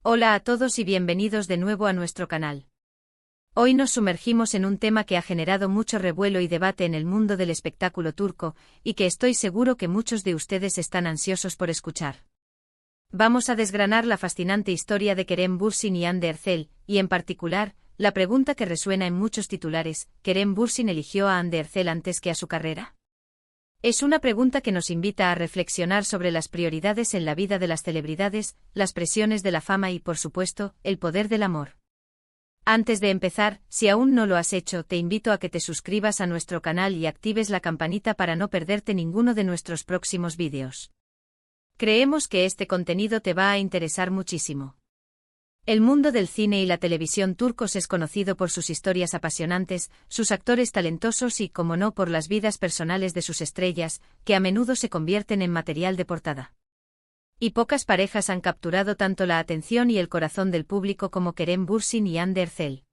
Hola a todos y bienvenidos de nuevo a nuestro canal. Hoy nos sumergimos en un tema que ha generado mucho revuelo y debate en el mundo del espectáculo turco, y que estoy seguro que muchos de ustedes están ansiosos por escuchar. Vamos a desgranar la fascinante historia de Kerem Bürsin y Hande Erçel, y en particular, la pregunta que resuena en muchos titulares: ¿Kerem Bürsin eligió a Hande Erçel antes que a su carrera? Es una pregunta que nos invita a reflexionar sobre las prioridades en la vida de las celebridades, las presiones de la fama y, por supuesto, el poder del amor. Antes de empezar, si aún no lo has hecho, te invito a que te suscribas a nuestro canal y actives la campanita para no perderte ninguno de nuestros próximos vídeos. Creemos que este contenido te va a interesar muchísimo. El mundo del cine y la televisión turcos es conocido por sus historias apasionantes, sus actores talentosos y, como no, por las vidas personales de sus estrellas, que a menudo se convierten en material de portada. Y pocas parejas han capturado tanto la atención y el corazón del público como Kerem Bürsin y Hande Erçel.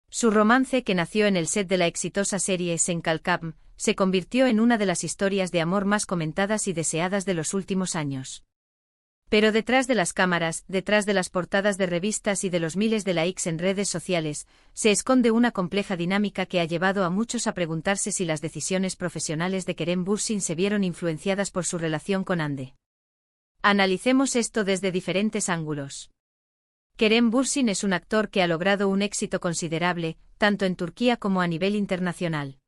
Su romance, que nació en el set de la exitosa serie Sen Kalkam, se convirtió en una de las historias de amor más comentadas y deseadas de los últimos años. Pero detrás de las cámaras, detrás de las portadas de revistas y de los miles de likes en redes sociales, se esconde una compleja dinámica que ha llevado a muchos a preguntarse si las decisiones profesionales de Kerem Bürsin se vieron influenciadas por su relación con Hande. Analicemos esto desde diferentes ángulos. Kerem Bürsin es un actor que ha logrado un éxito considerable, tanto en Turquía como a nivel internacional.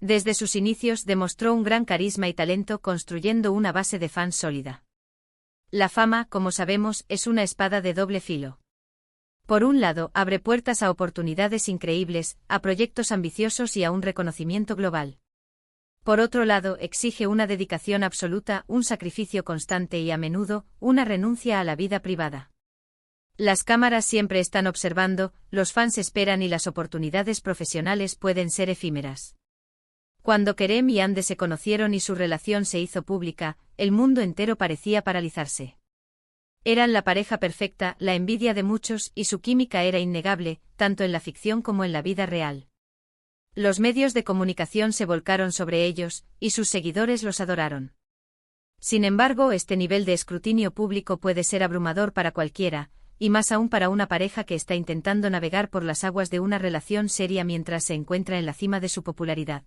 Desde sus inicios demostró un gran carisma y talento, construyendo una base de fans sólida. La fama, como sabemos, es una espada de doble filo. Por un lado, abre puertas a oportunidades increíbles, a proyectos ambiciosos y a un reconocimiento global. Por otro lado, exige una dedicación absoluta, un sacrificio constante y, a menudo, una renuncia a la vida privada. Las cámaras siempre están observando, los fans esperan y las oportunidades profesionales pueden ser efímeras. Cuando Kerem y Hande se conocieron y su relación se hizo pública, el mundo entero parecía paralizarse. Eran la pareja perfecta, la envidia de muchos, y su química era innegable, tanto en la ficción como en la vida real. Los medios de comunicación se volcaron sobre ellos, y sus seguidores los adoraron. Sin embargo, este nivel de escrutinio público puede ser abrumador para cualquiera, y más aún para una pareja que está intentando navegar por las aguas de una relación seria mientras se encuentra en la cima de su popularidad.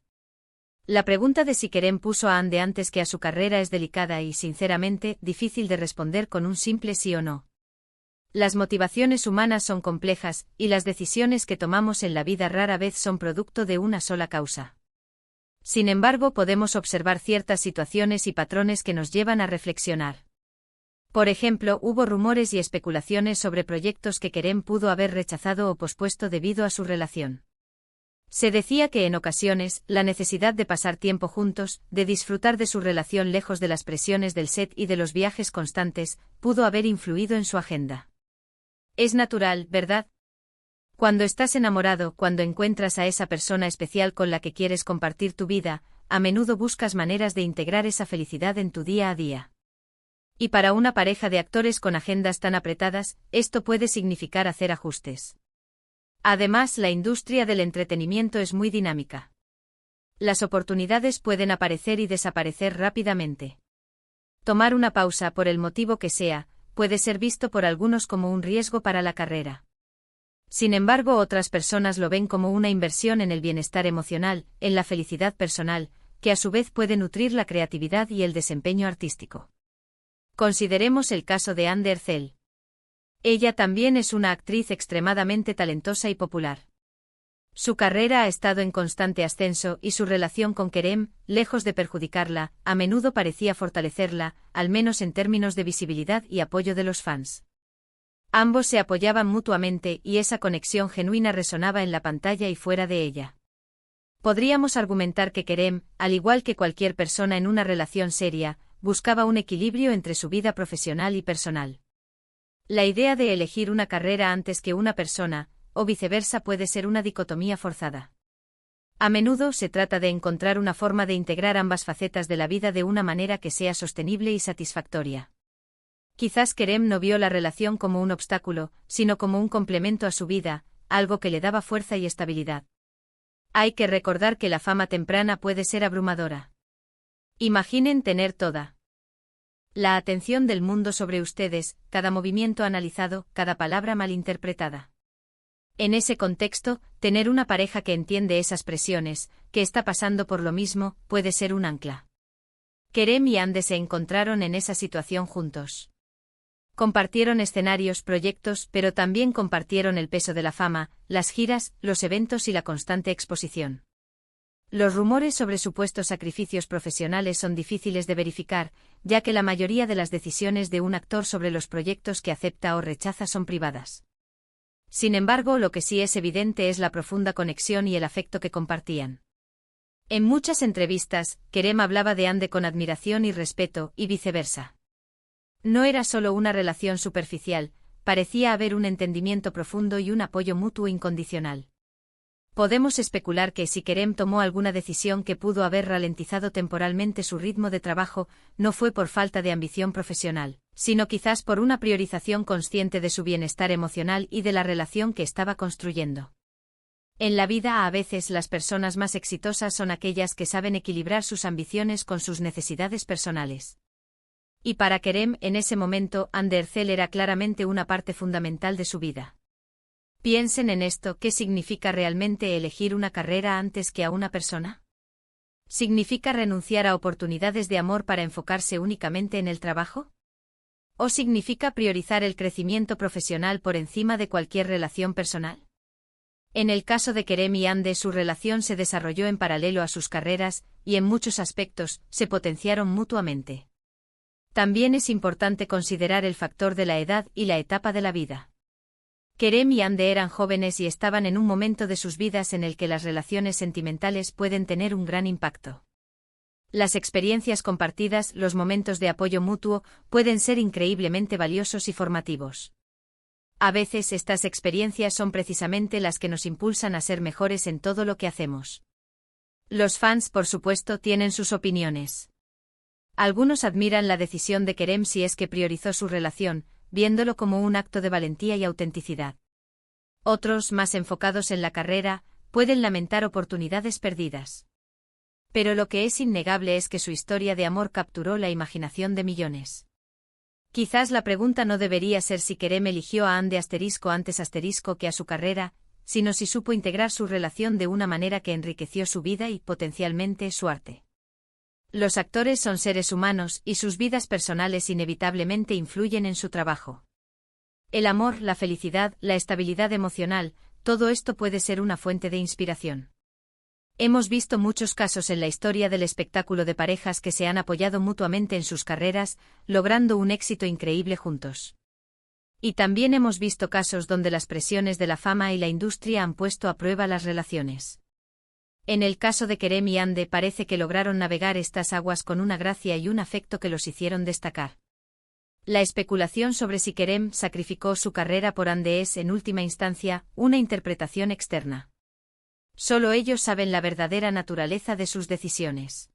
La pregunta de si Kerem puso a Hande antes que a su carrera es delicada y, sinceramente, difícil de responder con un simple sí o no. Las motivaciones humanas son complejas, y las decisiones que tomamos en la vida rara vez son producto de una sola causa. Sin embargo, podemos observar ciertas situaciones y patrones que nos llevan a reflexionar. Por ejemplo, hubo rumores y especulaciones sobre proyectos que Kerem pudo haber rechazado o pospuesto debido a su relación. Se decía que en ocasiones, la necesidad de pasar tiempo juntos, de disfrutar de su relación lejos de las presiones del set y de los viajes constantes, pudo haber influido en su agenda. Es natural, ¿verdad? Cuando estás enamorado, cuando encuentras a esa persona especial con la que quieres compartir tu vida, a menudo buscas maneras de integrar esa felicidad en tu día a día. Y para una pareja de actores con agendas tan apretadas, esto puede significar hacer ajustes. Además, la industria del entretenimiento es muy dinámica. Las oportunidades pueden aparecer y desaparecer rápidamente. Tomar una pausa, por el motivo que sea, puede ser visto por algunos como un riesgo para la carrera. Sin embargo, otras personas lo ven como una inversión en el bienestar emocional, en la felicidad personal, que a su vez puede nutrir la creatividad y el desempeño artístico. Consideremos el caso de Hande Erçel. Ella también es una actriz extremadamente talentosa y popular. Su carrera ha estado en constante ascenso y su relación con Kerem, lejos de perjudicarla, a menudo parecía fortalecerla, al menos en términos de visibilidad y apoyo de los fans. Ambos se apoyaban mutuamente y esa conexión genuina resonaba en la pantalla y fuera de ella. Podríamos argumentar que Kerem, al igual que cualquier persona en una relación seria, buscaba un equilibrio entre su vida profesional y personal. La idea de elegir una carrera antes que una persona, o viceversa, puede ser una dicotomía forzada. A menudo se trata de encontrar una forma de integrar ambas facetas de la vida de una manera que sea sostenible y satisfactoria. Quizás Kerem no vio la relación como un obstáculo, sino como un complemento a su vida, algo que le daba fuerza y estabilidad. Hay que recordar que la fama temprana puede ser abrumadora. Imaginen tener toda La atención del mundo sobre ustedes, cada movimiento analizado, cada palabra malinterpretada. En ese contexto, tener una pareja que entiende esas presiones, que está pasando por lo mismo, puede ser un ancla. Kerem y Ande se encontraron en esa situación juntos. Compartieron escenarios, proyectos, pero también compartieron el peso de la fama, las giras, los eventos y la constante exposición. Los rumores sobre supuestos sacrificios profesionales son difíciles de verificar, ya que la mayoría de las decisiones de un actor sobre los proyectos que acepta o rechaza son privadas. Sin embargo, lo que sí es evidente es la profunda conexión y el afecto que compartían. En muchas entrevistas, Kerem hablaba de Ande con admiración y respeto, y viceversa. No era solo una relación superficial, parecía haber un entendimiento profundo y un apoyo mutuo incondicional. Podemos especular que si Kerem tomó alguna decisión que pudo haber ralentizado temporalmente su ritmo de trabajo, no fue por falta de ambición profesional, sino quizás por una priorización consciente de su bienestar emocional y de la relación que estaba construyendo. En la vida a veces las personas más exitosas son aquellas que saben equilibrar sus ambiciones con sus necesidades personales. Y para Kerem, en ese momento, Ande Erçel era claramente una parte fundamental de su vida. Piensen en esto, ¿qué significa realmente elegir una carrera antes que a una persona? ¿Significa renunciar a oportunidades de amor para enfocarse únicamente en el trabajo? ¿O significa priorizar el crecimiento profesional por encima de cualquier relación personal? En el caso de Kerem y Ande, su relación se desarrolló en paralelo a sus carreras, y en muchos aspectos, se potenciaron mutuamente. También es importante considerar el factor de la edad y la etapa de la vida. Kerem y Ande eran jóvenes y estaban en un momento de sus vidas en el que las relaciones sentimentales pueden tener un gran impacto. Las experiencias compartidas, los momentos de apoyo mutuo, pueden ser increíblemente valiosos y formativos. A veces estas experiencias son precisamente las que nos impulsan a ser mejores en todo lo que hacemos. Los fans, por supuesto, tienen sus opiniones. Algunos admiran la decisión de Kerem si es que priorizó su relación, viéndolo como un acto de valentía y autenticidad. Otros, más enfocados en la carrera, pueden lamentar oportunidades perdidas. Pero lo que es innegable es que su historia de amor capturó la imaginación de millones. Quizás la pregunta no debería ser si Kerem eligió a Ande antes que a su carrera, sino si supo integrar su relación de una manera que enriqueció su vida y, potencialmente, su arte. Los actores son seres humanos y sus vidas personales inevitablemente influyen en su trabajo. El amor, la felicidad, la estabilidad emocional, todo esto puede ser una fuente de inspiración. Hemos visto muchos casos en la historia del espectáculo de parejas que se han apoyado mutuamente en sus carreras, logrando un éxito increíble juntos. Y también hemos visto casos donde las presiones de la fama y la industria han puesto a prueba las relaciones. En el caso de Kerem y Ande parece que lograron navegar estas aguas con una gracia y un afecto que los hicieron destacar. La especulación sobre si Kerem sacrificó su carrera por Ande es, en última instancia, una interpretación externa. Solo ellos saben la verdadera naturaleza de sus decisiones.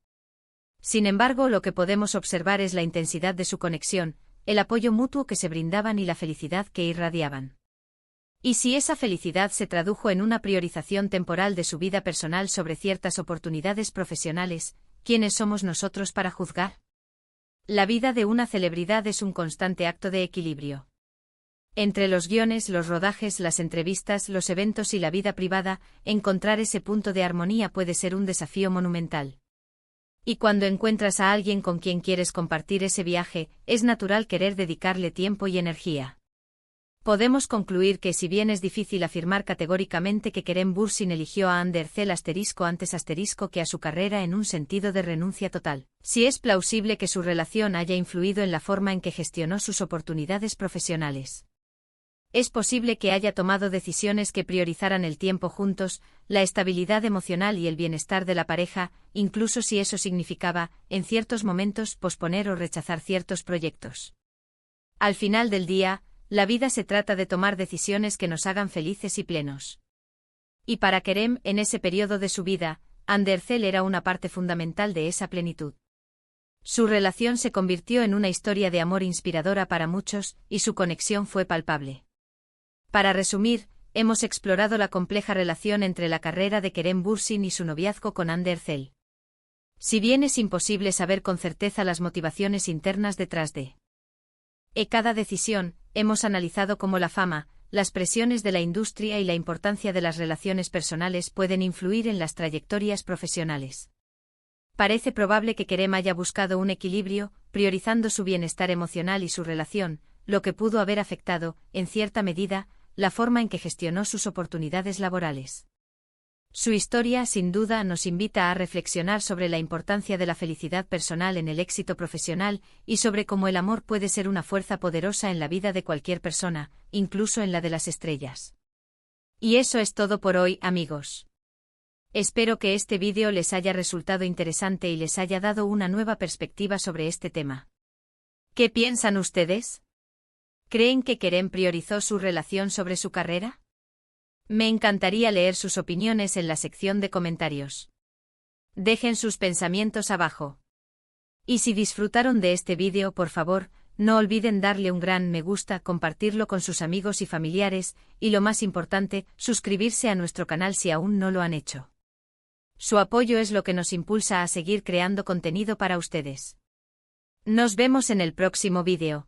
Sin embargo, lo que podemos observar es la intensidad de su conexión, el apoyo mutuo que se brindaban y la felicidad que irradiaban. Y si esa felicidad se tradujo en una priorización temporal de su vida personal sobre ciertas oportunidades profesionales, ¿quiénes somos nosotros para juzgar? La vida de una celebridad es un constante acto de equilibrio. Entre los guiones, los rodajes, las entrevistas, los eventos y la vida privada, encontrar ese punto de armonía puede ser un desafío monumental. Y cuando encuentras a alguien con quien quieres compartir ese viaje, es natural querer dedicarle tiempo y energía. Podemos concluir que si bien es difícil afirmar categóricamente que Kerem Bürsin eligió a Ande Erçel antes que a su carrera en un sentido de renuncia total, sí es plausible que su relación haya influido en la forma en que gestionó sus oportunidades profesionales. Es posible que haya tomado decisiones que priorizaran el tiempo juntos, la estabilidad emocional y el bienestar de la pareja, incluso si eso significaba, en ciertos momentos, posponer o rechazar ciertos proyectos. Al final del día, la vida se trata de tomar decisiones que nos hagan felices y plenos. Y para Kerem, en ese periodo de su vida, Ande Erçel era una parte fundamental de esa plenitud. Su relación se convirtió en una historia de amor inspiradora para muchos, y su conexión fue palpable. Para resumir, hemos explorado la compleja relación entre la carrera de Kerem Bürsin y su noviazgo con Ande Erçel. Si bien es imposible saber con certeza las motivaciones internas detrás de cada decisión, hemos analizado cómo la fama, las presiones de la industria y la importancia de las relaciones personales pueden influir en las trayectorias profesionales. Parece probable que Kerem haya buscado un equilibrio, priorizando su bienestar emocional y su relación, lo que pudo haber afectado, en cierta medida, la forma en que gestionó sus oportunidades laborales. Su historia, sin duda, nos invita a reflexionar sobre la importancia de la felicidad personal en el éxito profesional y sobre cómo el amor puede ser una fuerza poderosa en la vida de cualquier persona, incluso en la de las estrellas. Y eso es todo por hoy, amigos. Espero que este vídeo les haya resultado interesante y les haya dado una nueva perspectiva sobre este tema. ¿Qué piensan ustedes? ¿Creen que Kerem priorizó su relación sobre su carrera? Me encantaría leer sus opiniones en la sección de comentarios. Dejen sus pensamientos abajo. Y si disfrutaron de este vídeo, por favor, no olviden darle un gran me gusta, compartirlo con sus amigos y familiares, y lo más importante, suscribirse a nuestro canal si aún no lo han hecho. Su apoyo es lo que nos impulsa a seguir creando contenido para ustedes. Nos vemos en el próximo vídeo.